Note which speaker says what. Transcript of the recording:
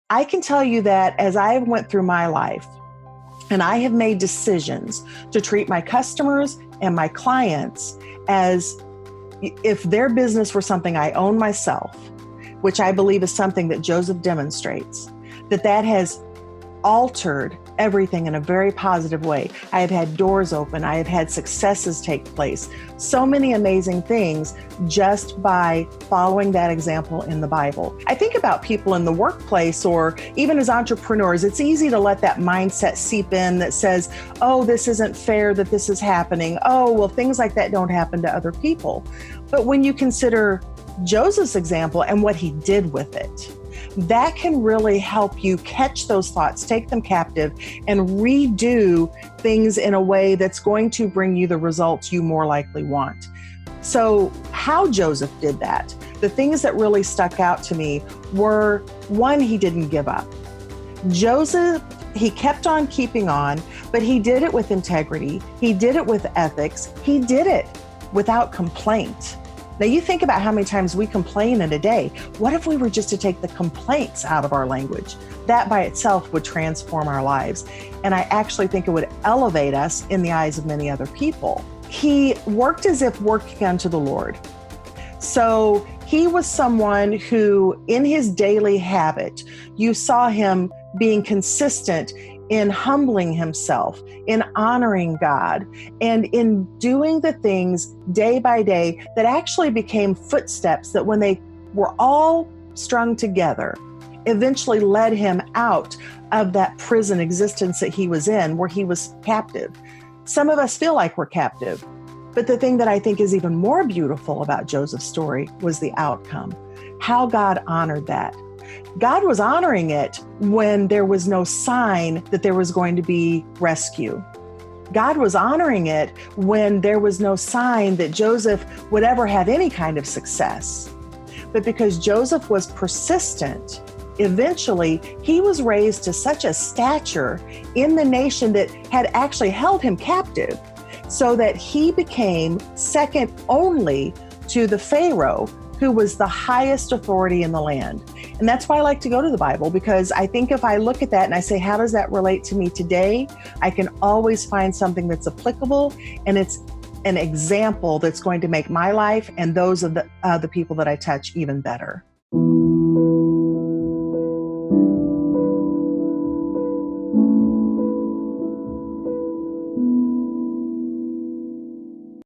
Speaker 1: I can tell you that as I went through my life and I have made decisions to treat my customers and my clients as if their business were something I own myself, which I believe is something that Joseph demonstrates, that has altered everything in a very positive way. I have had doors open. I have had successes take place. So many amazing things just by following that example in the Bible. I think about people in the workplace or even as entrepreneurs, it's easy to let that mindset seep in that says, oh, this isn't fair that this is happening. Oh, well, things like that don't happen to other people. But when you consider Joseph's example and what he did with it, that can really help you catch those thoughts, take them captive, and redo things in a way that's going to bring you the results you more likely want. So how Joseph did that, the things that really stuck out to me were, one, he didn't give up. Joseph, he kept on keeping on, but he did it with integrity. He did it with ethics. He did it without complaint. Now you think about how many times we complain in a day. What if we were just to take the complaints out of our language? That by itself would transform our lives. And I actually think it would elevate us in the eyes of many other people. He worked as if working unto the Lord. So he was someone who, in his daily habit, you saw him being consistent in humbling himself, in honoring God, and in doing the things day by day that actually became footsteps that when they were all strung together, eventually led him out of that prison existence that he was in, where he was captive. Some of us feel like we're captive, but the thing that I think is even more beautiful about Joseph's story was the outcome, how God honored that. God was honoring it when there was no sign that there was going to be rescue. God was honoring it when there was no sign that Joseph would ever have any kind of success. But because Joseph was persistent, eventually he was raised to such a stature in the nation that had actually held him captive, so that he became second only to the Pharaoh, who was the highest authority in the land. And that's why I like to go to the Bible, because I think if I look at that and I say, how does that relate to me today? I can always find something that's applicable, and it's an example that's going to make my life and those of the people that I touch even better.